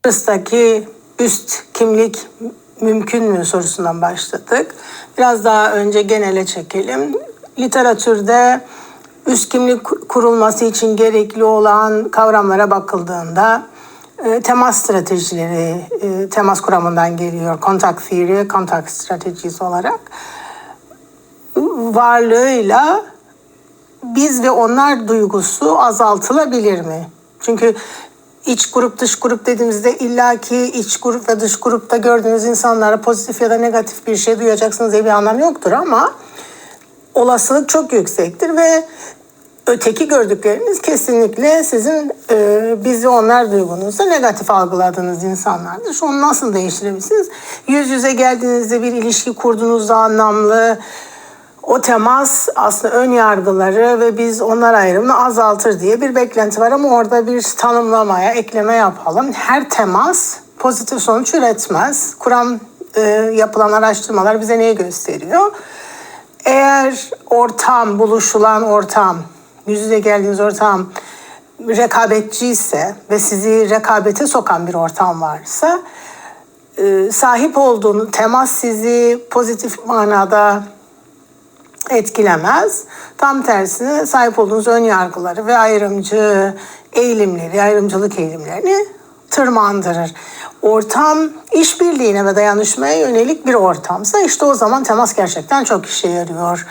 Kıbrıs'taki üst kimlik mümkün mü sorusundan başladık. Biraz daha önce genele çekelim. Literatürde üst kimlik kurulması için gerekli olan kavramlara bakıldığında temas stratejileri, temas kuramından geliyor. Contact theory, contact strategies olarak. Varlığıyla biz ve onlar duygusu azaltılabilir mi? Çünkü İç grup, dış grup dediğimizde illaki iç grup ve dış grupta gördüğünüz insanlara pozitif ya da negatif bir şey duyacaksınız diye bir anlam yoktur ama olasılık çok yüksektir ve öteki gördükleriniz kesinlikle sizin biz ve onlar duygunuzda negatif algıladığınız insanlardır. Onu nasıl değiştirebilirsiniz? Yüz yüze geldiğinizde bir ilişki kurduğunuzda anlamlı, o temas aslında ön yargıları ve biz onlar ayrımını azaltır diye bir beklenti var ama orada bir tanımlamaya ekleme yapalım. Her temas pozitif sonuç üretmez. Kuram yapılan araştırmalar bize neyi gösteriyor? Eğer ortam, buluşulan ortam, yüz yüze geldiğiniz ortam rekabetçi ise ve sizi rekabete sokan bir ortam varsa sahip olduğunuz temas sizi pozitif manada etkilemez. Tam tersine sahip olduğunuz ön yargıları ve ayrımcılık eğilimlerini tırmandırır. Ortam işbirliğine ve dayanışmaya yönelik bir ortamsa işte o zaman temas gerçekten çok işe yarıyor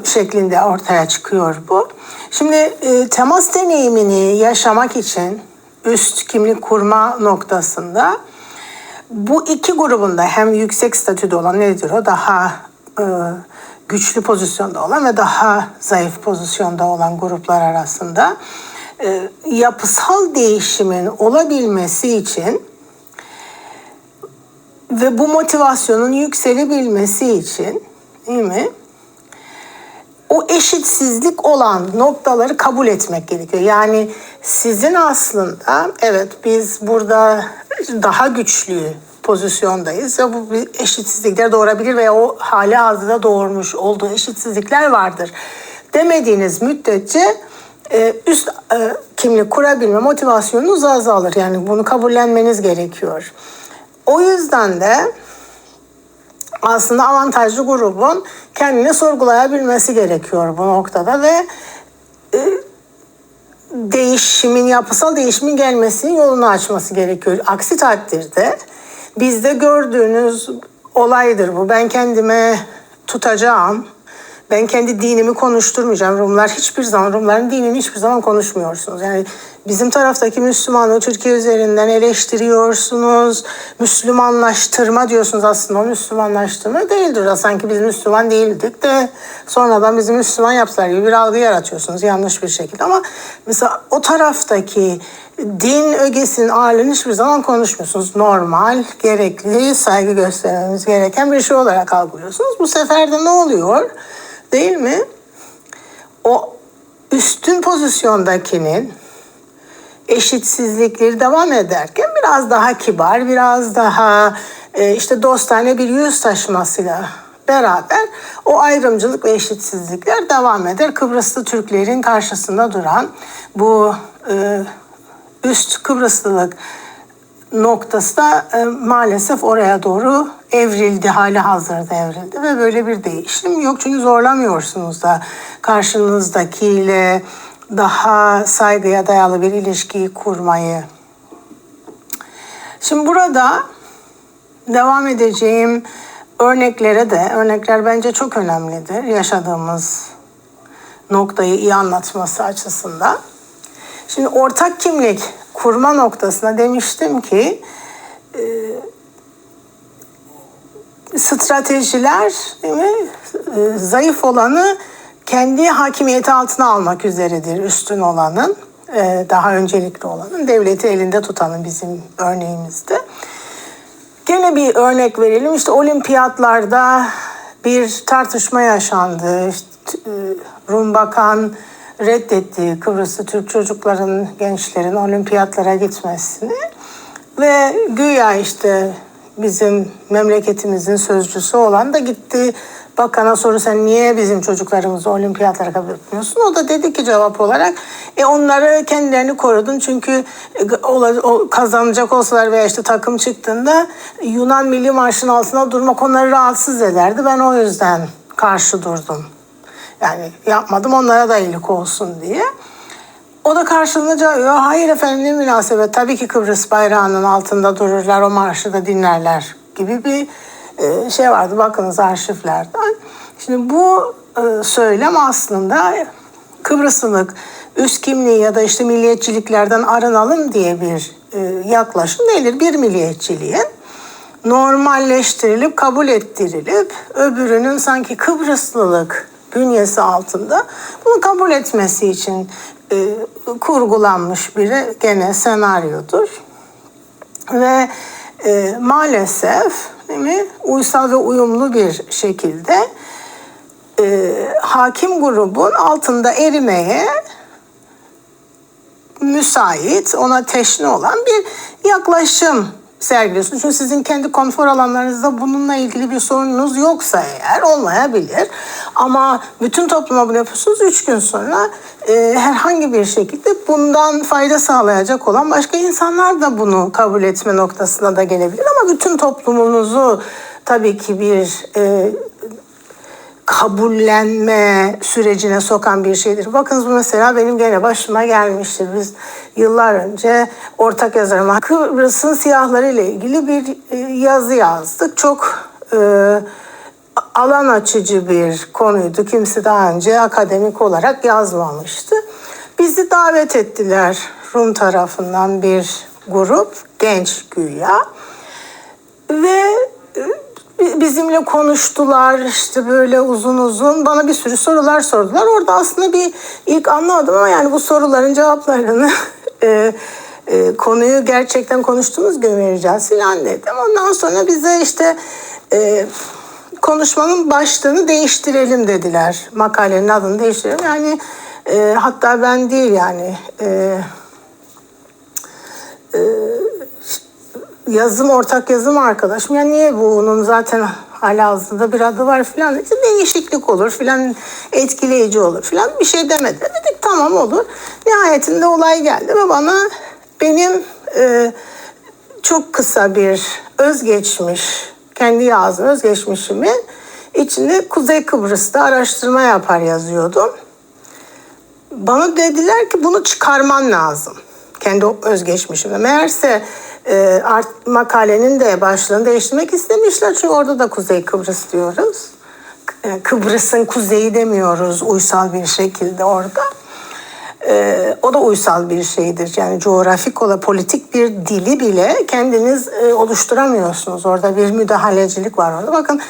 şeklinde ortaya çıkıyor bu. Şimdi temas deneyimini yaşamak için üst kimlik kurma noktasında bu iki grubunda hem yüksek statüde olan nedir o daha güçlü pozisyonda olan ve daha zayıf pozisyonda olan gruplar arasında yapısal değişimin olabilmesi için ve bu motivasyonun yükselebilmesi için, değil mi? O eşitsizlik olan noktaları kabul etmek gerekiyor. Yani sizin aslında evet biz burada daha güçlü pozisyondayız ve bu eşitsizlikler doğurabilir veya o hali hazırda doğurmuş olduğu eşitsizlikler vardır demediğiniz müddetçe üst kimlik kurabilme motivasyonunuz azalır. Yani bunu kabullenmeniz gerekiyor. O yüzden de aslında avantajlı grubun kendini sorgulayabilmesi gerekiyor bu noktada ve yapısal değişimin gelmesinin yolunu açması gerekiyor. Aksi takdirde bizde gördüğünüz olaydır bu. Ben kendime tutacağım. Ben kendi dinimi konuşturmayacağım. Rumların dinini hiçbir zaman konuşmuyorsunuz. Yani bizim taraftaki Müslümanlığı Türkiye üzerinden eleştiriyorsunuz. Müslümanlaştırma diyorsunuz aslında. O Müslümanlaştırma değildir. Sanki biz Müslüman değildik de sonradan bizi Müslüman yaptılar gibi bir algı yaratıyorsunuz yanlış bir şekilde. Ama mesela o taraftaki din ögesinin ağırlığını hiçbir zaman konuşmuyorsunuz. Normal, gerekli, saygı göstermemiz gereken bir şey olarak algılıyorsunuz. Bu sefer de ne oluyor? Değil mi? O üstün pozisyondakinin eşitsizlikleri devam ederken biraz daha kibar, biraz daha işte dostane bir yüz taşımasıyla beraber o ayrımcılık ve eşitsizlikler devam eder. Kıbrıslı Türklerin karşısında duran bu üst Kıbrıslılık noktası da maalesef oraya doğru hali hazırda evrildi ve böyle bir değişim yok. Çünkü zorlamıyorsunuz da karşınızdakiyle daha saygıya dayalı bir ilişkiyi kurmayı. Şimdi burada devam edeceğim örnekler bence çok önemlidir yaşadığımız noktayı iyi anlatması açısından. Şimdi ortak kimlik kurma noktasına demiştim ki stratejiler, değil mi? Zayıf olanı kendi hakimiyeti altına almak üzeredir üstün olanın, daha öncelikli olanın, devleti elinde tutanın bizim örneğimizde. Gene bir örnek verelim. İşte olimpiyatlarda bir tartışma yaşandı. Rum Bakan reddetti Kıbrıslı Türk çocukların, gençlerin olimpiyatlara gitmesini. Ve güya işte bizim memleketimizin sözcüsü olan da gitti Bakana soru, sen niye bizim çocuklarımızı olimpiyatlara kabul etmiyorsun? O da dedi ki cevap olarak onları kendilerini korudun çünkü kazanacak olsalar veya işte takım çıktığında Yunan Milli Marşı'nın altında durmak onları rahatsız ederdi. Ben o yüzden karşı durdum. Yani yapmadım, onlara da iyilik olsun diye. O da karşılığında cevap, hayır efendim ne münasebet, tabii ki Kıbrıs bayrağının altında dururlar, o marşı da dinlerler gibi bir şey vardı, bakınız arşivlerden. Şimdi bu söylem aslında Kıbrıslılık, üst kimliği ya da işte milliyetçiliklerden arınalım diye bir yaklaşım değildir. Bir milliyetçiliğin normalleştirilip, kabul ettirilip öbürünün sanki Kıbrıslılık bünyesi altında bunu kabul etmesi için kurgulanmış bir gene senaryodur. Ve maalesef değil mi, uysal ve uyumlu bir şekilde hakim grubun altında erimeye müsait, ona teşne olan bir yaklaşım sergiliyorsunuz. Çünkü sizin kendi konfor alanlarınızda bununla ilgili bir sorununuz yoksa eğer olmayabilir. Ama bütün topluma bunu yapıyorsunuz. 3 gün sonra herhangi bir şekilde bundan fayda sağlayacak olan başka insanlar da bunu kabul etme noktasına da gelebilir. Ama bütün toplumunuzu tabii ki bir kabullenme sürecine sokan bir şeydir. Bakınız bu mesela benim gene başıma gelmiştir. Biz yıllar önce ortak yazarım Kıbrıs'ın siyahları ile ilgili bir yazı yazdık. Çok alan açıcı bir konuydu. Kimse daha önce akademik olarak yazmamıştı. Bizi davet ettiler Rum tarafından bir grup, genç güya. Ve bizimle konuştular işte böyle uzun uzun, bana bir sürü sorular sordular. Orada aslında bir ilk anlamadım ama yani bu soruların cevaplarını konuyu gerçekten konuştuğumuz gün vereceğiz filan dedim. Ondan sonra bize işte konuşmanın başlığını değiştirelim dediler. Makalenin adını değiştirelim. Yani hatta ben değil yani ortak yazım arkadaşım. Yani niye bunun zaten halihazırda bir adı var filan. İşte değişiklik olur filan, etkileyici olur filan, bir şey demedi. Dedik tamam olur. Nihayetinde olay geldi ve bana benim çok kısa bir özgeçmiş, kendi yazdığım özgeçmişimi içinde Kuzey Kıbrıs'ta araştırma yapar yazıyordum. Bana dediler ki bunu çıkarman lazım. Kendi özgeçmişimde. Meğerse makalenin de başlığını değiştirmek istemişler. Çünkü orada da Kuzey Kıbrıs diyoruz. Kıbrıs'ın kuzeyi demiyoruz uysal bir şekilde orada. O da uysal bir şeydir. Yani coğrafik olarak politik bir dili bile kendiniz oluşturamıyorsunuz. Orada bir müdahalecilik var orada. Bakın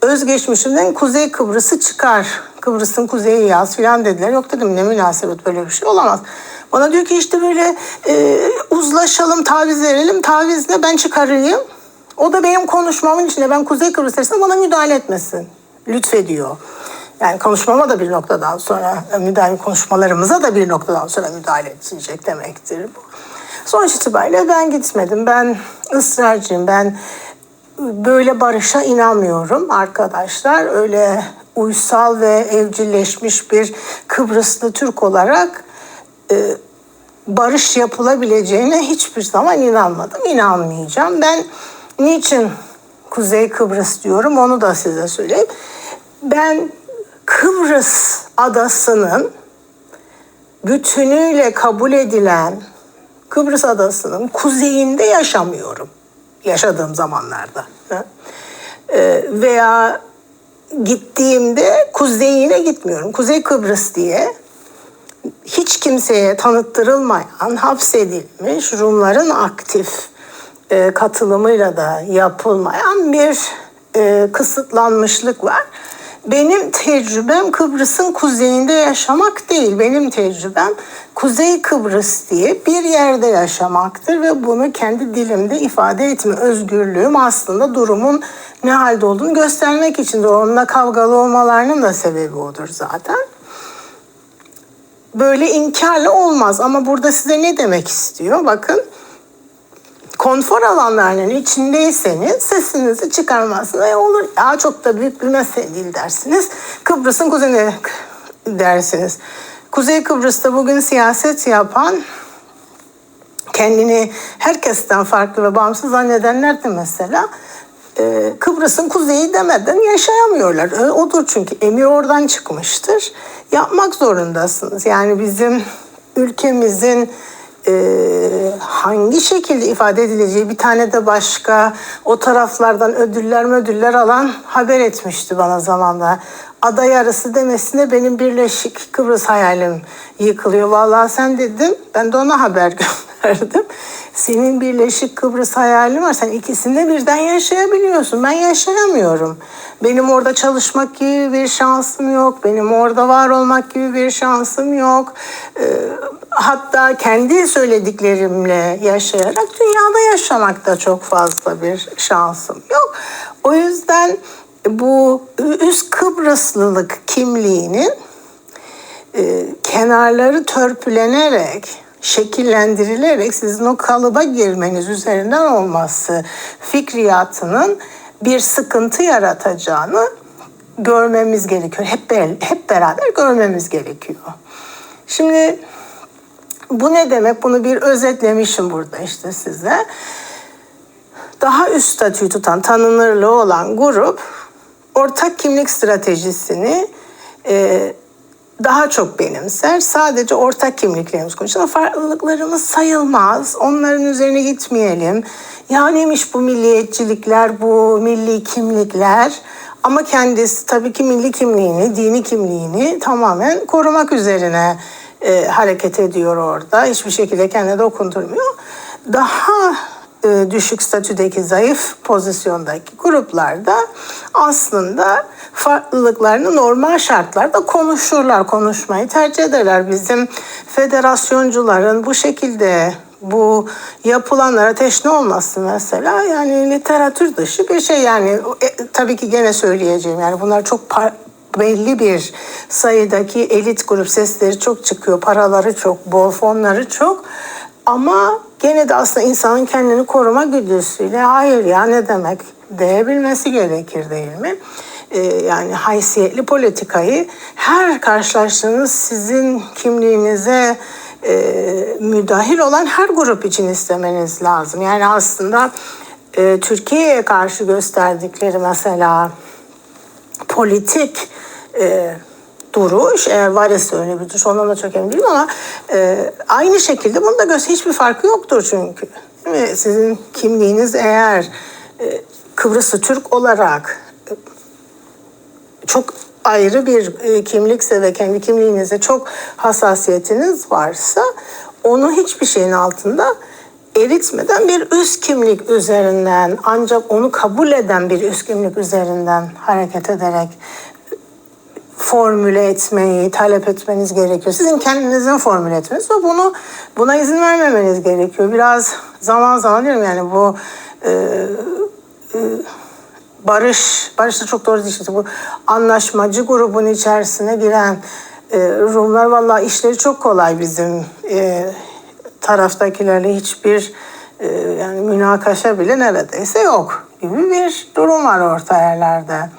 özgeçmişimden Kuzey Kıbrıs'ı çıkar. Kıbrıs'ın kuzeyi yaz filan dediler. Yok dedim, ne münasebet, böyle bir şey olamaz. Bana diyor ki işte böyle uzlaşalım, taviz verelim. Taviz ne, ben çıkarayım. O da benim konuşmamın içinde, ben Kuzey Kıbrıs dersem bana müdahale etmesin. Lütfediyor. Yani konuşmama da bir noktadan sonra konuşmalarımıza da bir noktadan sonra müdahale edecek demektir bu. Sonuç itibariyle ben gitmedim. Ben ısrarcıyım. Ben böyle barışa inanmıyorum arkadaşlar. Öyle uysal ve evcilleşmiş bir Kıbrıslı Türk olarak barış yapılabileceğine hiçbir zaman inanmadım. İnanmayacağım. Ben niçin Kuzey Kıbrıs diyorum, onu da size söyleyeyim. Ben Kıbrıs adasının bütünüyle kabul edilen Kıbrıs adasının kuzeyinde yaşamıyorum. Yaşadığım zamanlarda. Veya gittiğimde kuzeyine gitmiyorum. Kuzey Kıbrıs diye hiç kimseye tanıttırılmayan, hapsedilmiş, Rumların aktif katılımıyla da yapılmayan bir kısıtlanmışlık var. Benim tecrübem Kıbrıs'ın kuzeyinde yaşamak değil. Benim tecrübem Kuzey Kıbrıs diye bir yerde yaşamaktır ve bunu kendi dilimde ifade etme özgürlüğüm aslında durumun ne halde olduğunu göstermek içindir. Onunla kavgalı olmalarının da sebebi odur zaten. Böyle inkarla olmaz ama burada size ne demek istiyor? Bakın, konfor alanlarının içindeyseniz sesinizi çıkarmazsınız. Olur ya, çok da büyük bir mesele değil dersiniz. Kıbrıs'ın kuzeyine dersiniz. Kuzey Kıbrıs'ta bugün siyaset yapan, kendini herkesten farklı ve bağımsız zannedenler de mesela Kıbrıs'ın kuzeyi demeden yaşayamıyorlar. Odur çünkü emir oradan çıkmıştır. Yapmak zorundasınız. Yani bizim ülkemizin hangi şekilde ifade edileceği, bir tane de başka o taraflardan ödüller alan haber etmişti bana zamanla. Ada yarısı demesine benim Birleşik Kıbrıs hayalim yıkılıyor. Vallahi sen dedim, ben de ona haber gönderdim. Senin Birleşik Kıbrıs hayalin var. Sen ikisinde birden yaşayabiliyorsun. Ben yaşayamıyorum. Benim orada çalışmak gibi bir şansım yok. Benim orada var olmak gibi bir şansım yok. Hatta kendi söylediklerimle yaşayarak dünyada yaşamakta çok fazla bir şansım yok. O yüzden bu üst Kıbrıslılık kimliğinin kenarları törpülenerek, şekillendirilerek sizin o kalıba girmeniz üzerinden olması fikriyatının bir sıkıntı yaratacağını görmemiz gerekiyor. Hep beraber görmemiz gerekiyor. Şimdi bu ne demek? Bunu bir özetlemişim burada işte size. Daha üst statüyü tutan, tanınırlığı olan grup ortak kimlik stratejisini daha çok benimser. Sadece ortak kimliklerimiz konuşalım. Farklılıklarımız sayılmaz. Onların üzerine gitmeyelim. Ya neymiş bu milliyetçilikler, bu milli kimlikler? Ama kendisi tabii ki milli kimliğini, dini kimliğini tamamen korumak üzerine hareket ediyor orada. Hiçbir şekilde kendine dokundurmuyor. Daha düşük statüdeki, zayıf pozisyondaki gruplarda aslında farklılıklarını normal şartlarda konuşurlar, konuşmayı tercih ederler. Bizim federasyoncuların bu şekilde bu yapılanlara teşne olması mesela, yani literatür dışı bir şey. Yani tabii ki gene söyleyeceğim, yani bunlar çok belli bir sayıdaki elit grup, sesleri çok çıkıyor, paraları çok, bol fonları çok. Ama gene de aslında insanın kendini koruma güdüsüyle hayır ya ne demek diyebilmesi gerekir, değil mi? Yani haysiyetli politikayı her karşılaştığınız sizin kimliğinize müdahil olan her grup için istemeniz lazım. Yani aslında Türkiye'ye karşı gösterdikleri mesela politik duruş, eğer var ise öyle bir duruş, ondan da çok emin değilim ama aynı şekilde bunda hiçbir farkı yoktur çünkü. Sizin kimliğiniz eğer Kıbrıslı Türk olarak çok ayrı bir kimlikse ve kendi kimliğinize çok hassasiyetiniz varsa, onu hiçbir şeyin altında eritmeden bir üst kimlik üzerinden, ancak onu kabul eden bir üst kimlik üzerinden hareket ederek formüle etmeyi, talep etmeniz gerekiyor. Sizin kendinizin formüle etmeniz ve buna izin vermemeniz gerekiyor. Biraz zaman diyorum yani bu barış da çok doğru değil. Bu anlaşmacı grubun içerisine giren Rumlar vallahi işleri çok kolay, bizim taraftakilerle hiçbir yani münakaşa bile neredeyse yok gibi bir durum var orta yerlerde.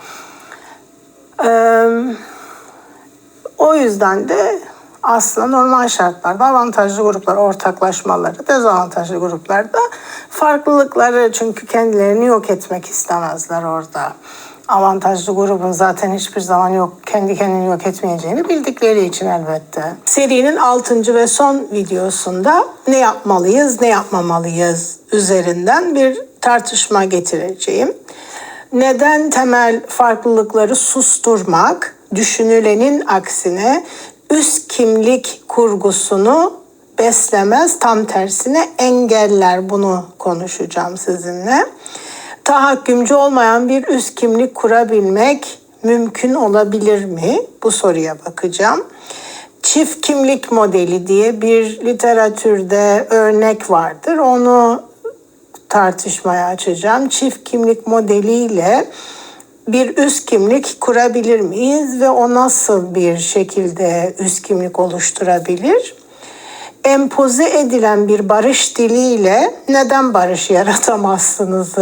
O yüzden de aslında normal şartlarda avantajlı gruplar ortaklaşmaları, dezavantajlı gruplarda farklılıkları, çünkü kendilerini yok etmek istemezler orada. Avantajlı grubun zaten hiçbir zaman kendi kendini yok etmeyeceğini bildikleri için elbette. Serinin 6. ve son videosunda ne yapmalıyız, ne yapmamalıyız üzerinden bir tartışma getireceğim. Neden temel farklılıkları susturmak, düşünülenin aksine üst kimlik kurgusunu beslemez, tam tersine engeller, bunu konuşacağım sizinle. Tahakkümcü olmayan bir üst kimlik kurabilmek mümkün olabilir mi? Bu soruya bakacağım. Çift kimlik modeli diye bir literatürde örnek vardır. Onu tartışmaya açacağım. Çift kimlik modeliyle bir üst kimlik kurabilir miyiz ve o nasıl bir şekilde üst kimlik oluşturabilir? empoze edilen bir barış diliyle neden barış yaratamazsınız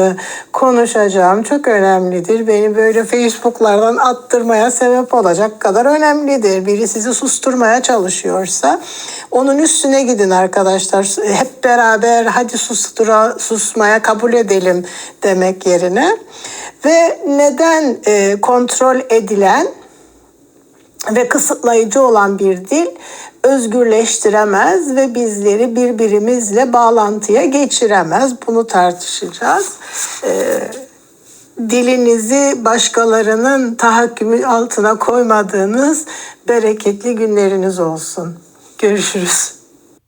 konuşacağım. Çok önemlidir. Beni böyle Facebook'lardan attırmaya sebep olacak kadar önemlidir. Biri sizi susturmaya çalışıyorsa onun üstüne gidin arkadaşlar. Hep beraber hadi susmaya kabul edelim demek yerine. Ve neden kontrol edilen ve kısıtlayıcı olan bir dil özgürleştiremez ve bizleri birbirimizle bağlantıya geçiremez. Bunu tartışacağız. Dilinizi başkalarının tahakkümü altına koymadığınız bereketli günleriniz olsun. Görüşürüz.